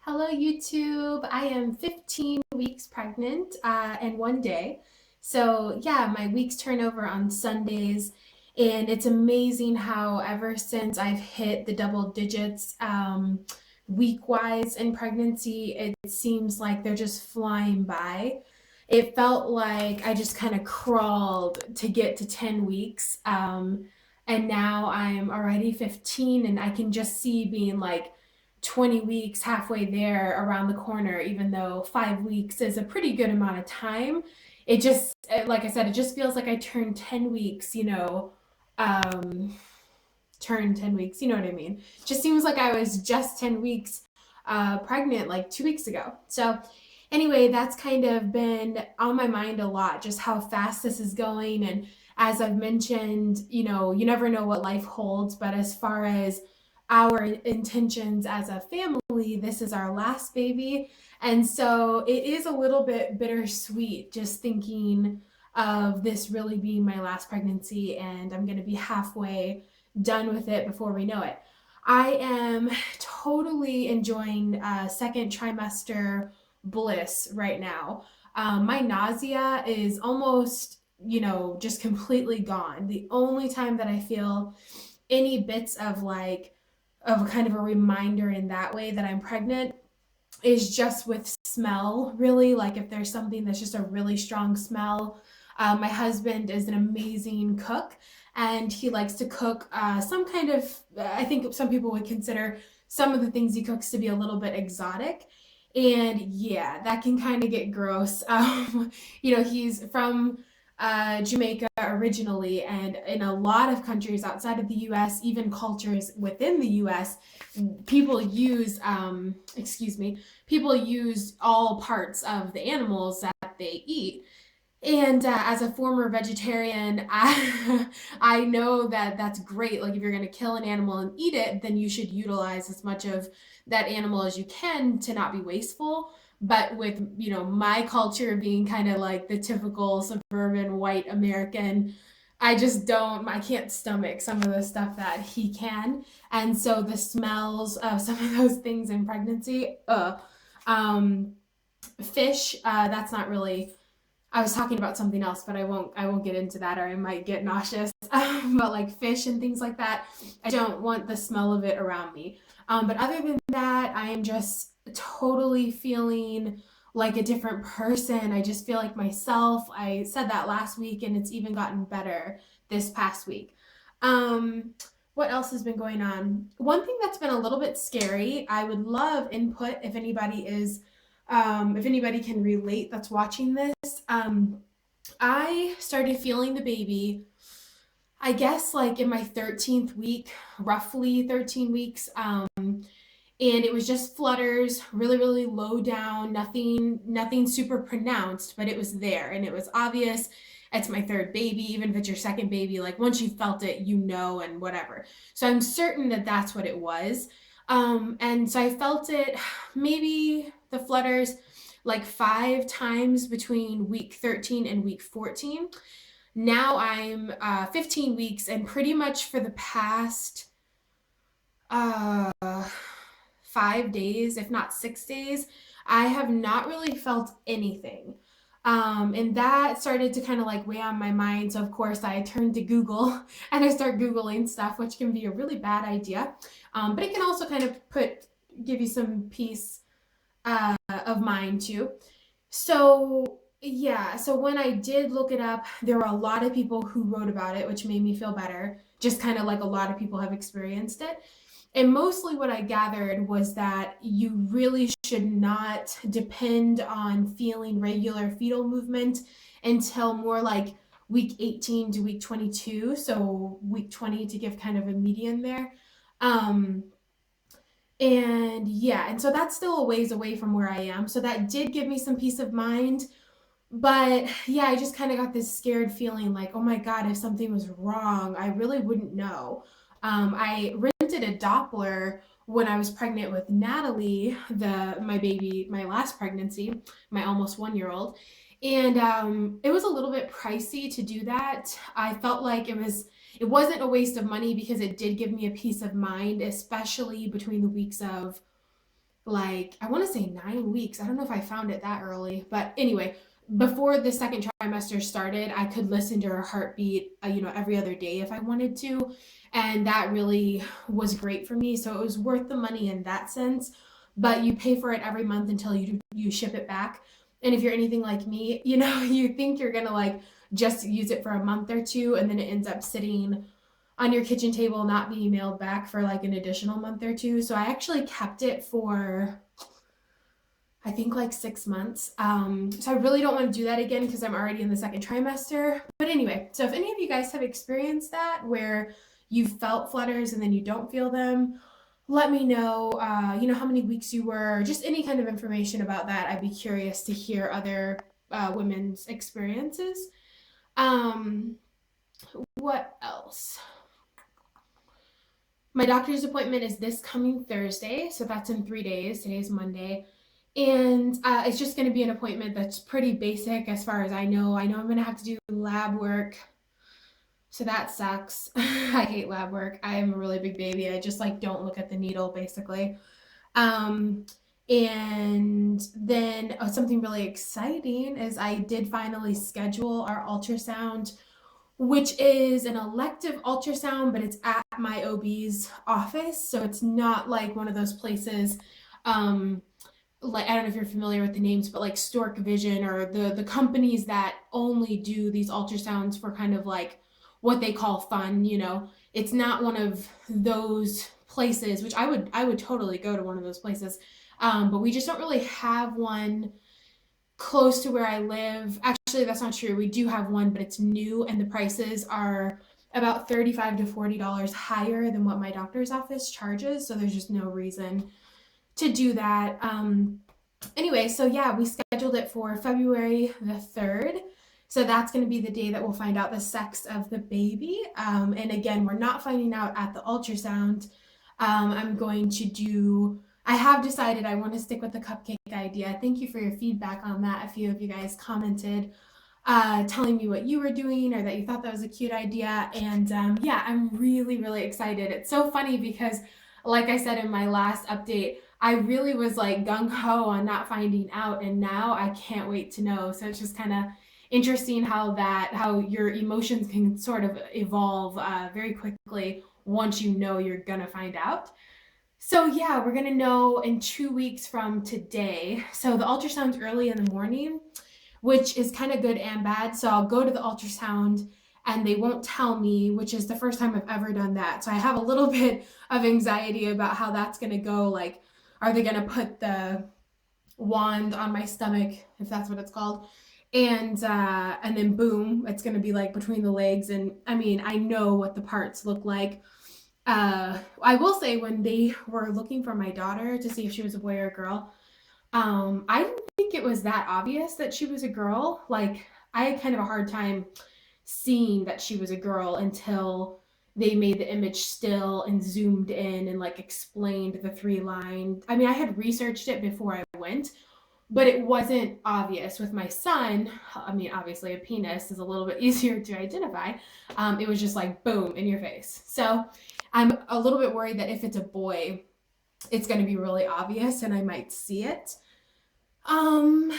Hello, YouTube. I am 15 weeks pregnant and 1 day. So, yeah, my weeks turn over on Sundays, and it's amazing how ever since I've hit the double digits week-wise in pregnancy, it seems like they're just flying by. It felt like I just kind of crawled to get to 10 weeks. And now I'm already 15, and I can just see being like 20 weeks halfway there around the corner, even though 5 weeks is a pretty good amount of time. It just, like I said, it just feels like I turned 10 weeks, um, turned 10 weeks, you know what I mean? Just seems like I was just 10 weeks pregnant like 2 weeks ago. So, anyway, that's kind of been on my mind a lot, just how fast this is going. And as I've mentioned, you never know what life holds, but as far as our intentions as a family, this is our last baby. And so it is a little bit bittersweet just thinking of this really being my last pregnancy, and I'm going to be halfway done with it before we know it. I am totally enjoying second trimester bliss right now. My nausea is almost, just completely gone. The only time that I feel any bits of of kind of a reminder in that way that I'm pregnant is just with smell, really. Like if there's something that's just a really strong smell. My husband is an amazing cook, and he likes to cook some kind of, I think some people would consider some of the things he cooks to be a little bit exotic. And yeah, that can kind of get gross. He's from Jamaica originally, and in a lot of countries outside of the US, even cultures within the US, people use, excuse me, people use all parts of the animals that they eat. And as a former vegetarian, I know that that's great. Like if you're going to kill an animal and eat it, then you should utilize as much of that animal as you can to not be wasteful. But with, my culture being kind of like the typical suburban white American, I can't stomach some of the stuff that he can. And so the smells of some of those things in pregnancy, um, fish, that's not really, I was talking about something else, but I won't get into that, or I might get nauseous. But like fish and things like that, I don't want the smell of it around me. But other than that, I am just totally feeling like a different person. I just feel like myself. I said that last week, and it's even gotten better this past week. Um, what else has been going on? One thing that's been a little bit scary, I would love input if anybody can relate that's watching this. I started feeling the baby, I guess, like in my 13th week, roughly 13 weeks. And it was just flutters, really, really low down, nothing super pronounced, but it was there and it was obvious. It's my third baby, even if it's your second baby, like once you felt it, and whatever. So I'm certain that that's what it was. And so I felt it, maybe the flutters, like 5 times between week 13 and week 14. Now I'm 15 weeks, and pretty much for the past uh, 5 days, if not 6 days, I have not really felt anything. And that started to kind of like weigh on my mind. So, of course, I turned to Google and I start Googling stuff, which can be a really bad idea. But it can also kind of give you some peace of mind too. So, yeah, so when I did look it up, there were a lot of people who wrote about it, which made me feel better, just kind of like a lot of people have experienced it. And mostly what I gathered was that you really should not depend on feeling regular fetal movement until more like week 18 to week 22. So week 20 to give kind of a median there. Um, and yeah, and so that's still a ways away from where I am. So that did give me some peace of mind. But yeah, I just kind of got this scared feeling like, oh my God, if something was wrong, I really wouldn't know. I rented a Doppler when I was pregnant with Natalie, my baby, my last pregnancy, my almost 1 year old. And it was a little bit pricey to do that. I felt like it wasn't a waste of money because it did give me a peace of mind, especially between the weeks of like, I want to say 9 weeks. I don't know if I found it that early, but anyway, before the second trimester started, I could listen to her heartbeat, every other day if I wanted to. And that really was great for me. So it was worth the money in that sense. But you pay for it every month until you ship it back. And if you're anything like me, you think you're gonna like just use it for a month or two, and then it ends up sitting on your kitchen table not being mailed back for like an additional month or two. So I actually kept it for I think like 6 months. So I really don't want to do that again because I'm already in the second trimester. But anyway, so if any of you guys have experienced that where you felt flutters and then you don't feel them, let me know. How many weeks you were, just any kind of information about that. I'd be curious to hear other women's experiences. Um, what else? My doctor's appointment is this coming Thursday, so that's in 3 days. Today's Monday. And it's just going to be an appointment that's pretty basic as far as I know. I know I'm going to have to do lab work, so that sucks. I hate lab work. I am a really big baby. I just like don't look at the needle, basically. Um, and then something really exciting is I did finally schedule our ultrasound, which is an elective ultrasound, but it's at my OB's office. So it's not like one of those places, like, I don't know if you're familiar with the names, but like Stork Vision or the companies that only do these ultrasounds for kind of like what they call fun. It's not one of those places, which I would totally go to one of those places. But we just don't really have one close to where I live. Actually, that's not true. We do have one, but it's new and the prices are about $35 to $40 higher than what my doctor's office charges. So there's just no reason to do that. Anyway, so yeah, we scheduled it for February the 3rd. So that's going to be the day that we'll find out the sex of the baby. And again, we're not finding out at the ultrasound. I have decided I want to stick with the cupcake idea. Thank you for your feedback on that. A few of you guys commented telling me what you were doing or that you thought that was a cute idea. And yeah, I'm really, really excited. It's so funny because, like I said in my last update, I really was like gung-ho on not finding out, and now I can't wait to know. So it's just kind of interesting how your emotions can sort of evolve very quickly once you know you're gonna find out. So yeah, we're gonna know in 2 weeks from today. So the ultrasound's early in the morning, which is kind of good and bad. So I'll go to the ultrasound and they won't tell me, which is the first time I've ever done that. So I have a little bit of anxiety about how that's gonna go. Like, are they gonna put the wand on my stomach, if that's what it's called? And then boom, it's gonna be like between the legs. And I mean, I know what the parts look like. I will say when they were looking for my daughter to see if she was a boy or a girl, I didn't think it was that obvious that she was a girl. Like, I had kind of a hard time seeing that she was a girl until they made the image still and zoomed in and like explained the 3 line. I mean, I had researched it before I went, but it wasn't obvious with my son. I mean, obviously a penis is a little bit easier to identify. It was just like boom in your face. So I'm a little bit worried that if it's a boy, it's going to be really obvious and I might see it. Am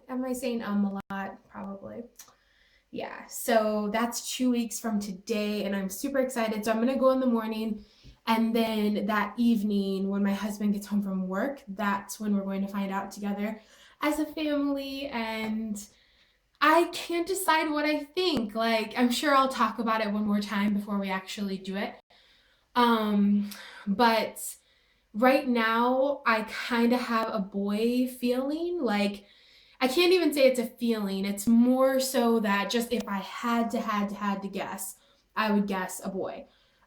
I saying a lot? Probably. Yeah, so that's 2 weeks from today, and I'm super excited. So I'm gonna go in the morning, and then that evening, when my husband gets home from work, that's when we're going to find out together as a family. And I can't decide what I think. Like, I'm sure I'll talk about it one more time before we actually do it. But right now, I kind of have a boy feeling. Like, I can't even say it's a feeling. It's more so that just if I had to guess, I would guess a boy.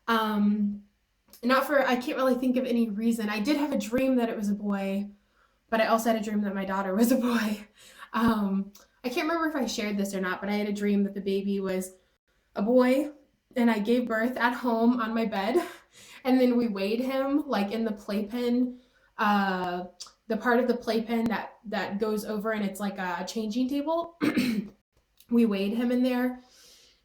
I can't really think of any reason. I did have a dream that it was a boy, but I also had a dream that my daughter was a boy. I can't remember if I shared this or not, but I had a dream that the baby was a boy and I gave birth at home on my bed. And then we weighed him like in the playpen, the part of the playpen that goes over and it's like a changing table. We weighed him in there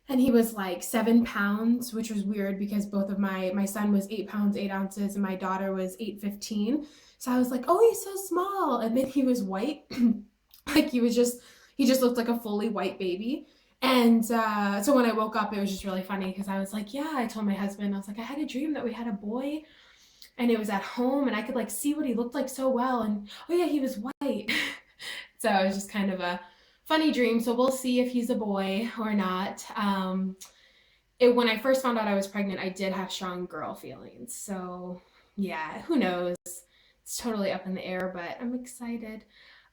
and he was like 7 pounds, which was weird because both of my son was 8 pounds 8 ounces and my daughter was 8.15. So I was like, oh, he's so small. And then he was white. Like he just looked like a fully white baby. And so when I woke up, it was just really funny because I was like, yeah, I told my husband, I was like, I had a dream that we had a boy and it was at home and I could like see what he looked like so well. And oh yeah, he was white. So it was just kind of a funny dream. So we'll see if he's a boy or not. When I first found out I was pregnant, I did have strong girl feelings. So yeah, who knows? It's totally up in the air, but I'm excited.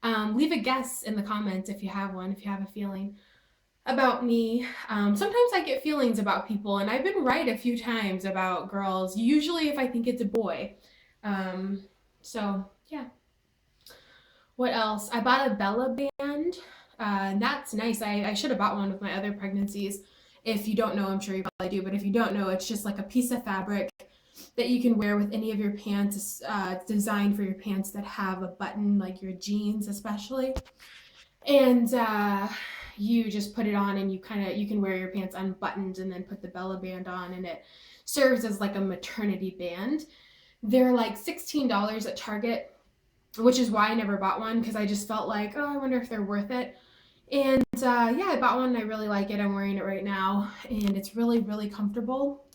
Leave a guess in the comments if you have one, if you have a feeling about me. Sometimes I get feelings about people, and I've been right a few times about girls, usually if I think it's a boy. So yeah. What else? I bought a Bella band. That's nice. I should have bought one with my other pregnancies. If you don't know, I'm sure you probably do, but if you don't know, it's just like a piece of fabric that you can wear with any of your pants. It's designed for your pants that have a button, like your jeans especially. And you just put it on and you can wear your pants unbuttoned and then put the Bella band on, and it serves as like a maternity band. They're like $16 at Target, which is why I never bought one, because I just felt like, oh, I wonder if they're worth it. And yeah, I bought one and I really like it. I'm wearing it right now and it's really, really comfortable.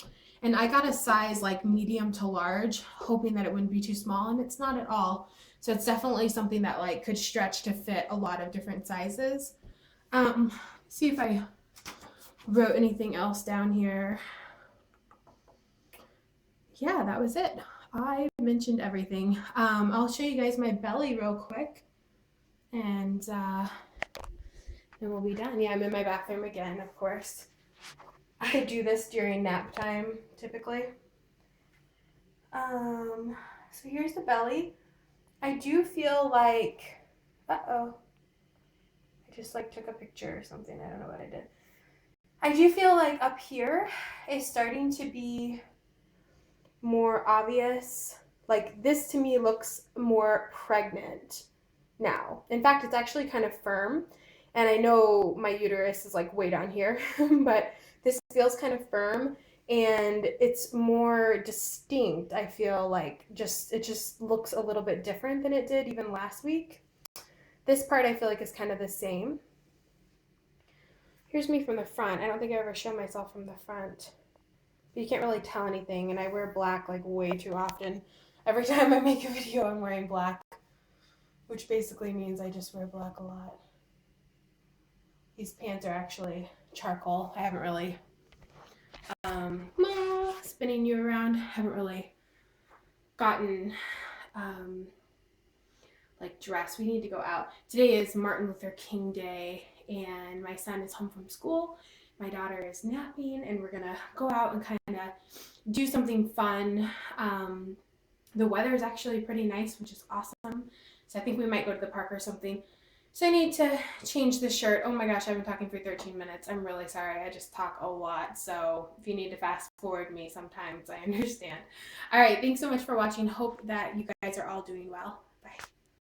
And I got a size like medium to large, hoping that it wouldn't be too small, and it's not at all. So it's definitely something that like could stretch to fit a lot of different sizes. See if I wrote anything else down here. Yeah, that was it. I mentioned everything. I'll show you guys my belly real quick, and then we'll be done. Yeah, I'm in my bathroom again, of course. I do this during nap time, typically. So here's the belly. I do feel like, uh-oh, I just like took a picture or something. I don't know what I did. I do feel like up here is starting to be more obvious. Like this to me looks more pregnant now. In fact, it's actually kind of firm. And I know my uterus is like way down here, but this feels kind of firm and it's more distinct. I feel like it just looks a little bit different than it did even last week. This part I feel like is kind of the same. Here's me from the front. I don't think I ever show myself from the front. But you can't really tell anything, and I wear black like way too often. Every time I make a video, I'm wearing black, which basically means I just wear black a lot. These pants are actually charcoal. I haven't really, spinning you around, haven't really gotten, like dressed. We need to go out. Today is Martin Luther King Day, and my son is home from school. My daughter is napping, and we're gonna go out and kind of do something fun. The weather is actually pretty nice, which is awesome. So I think we might go to the park or something. So I need to change the shirt. Oh my gosh, I've been talking for 13 minutes. I'm really sorry. I just talk a lot. So if you need to fast forward me sometimes, I understand. All right, thanks so much for watching. Hope that you guys are all doing well. Bye.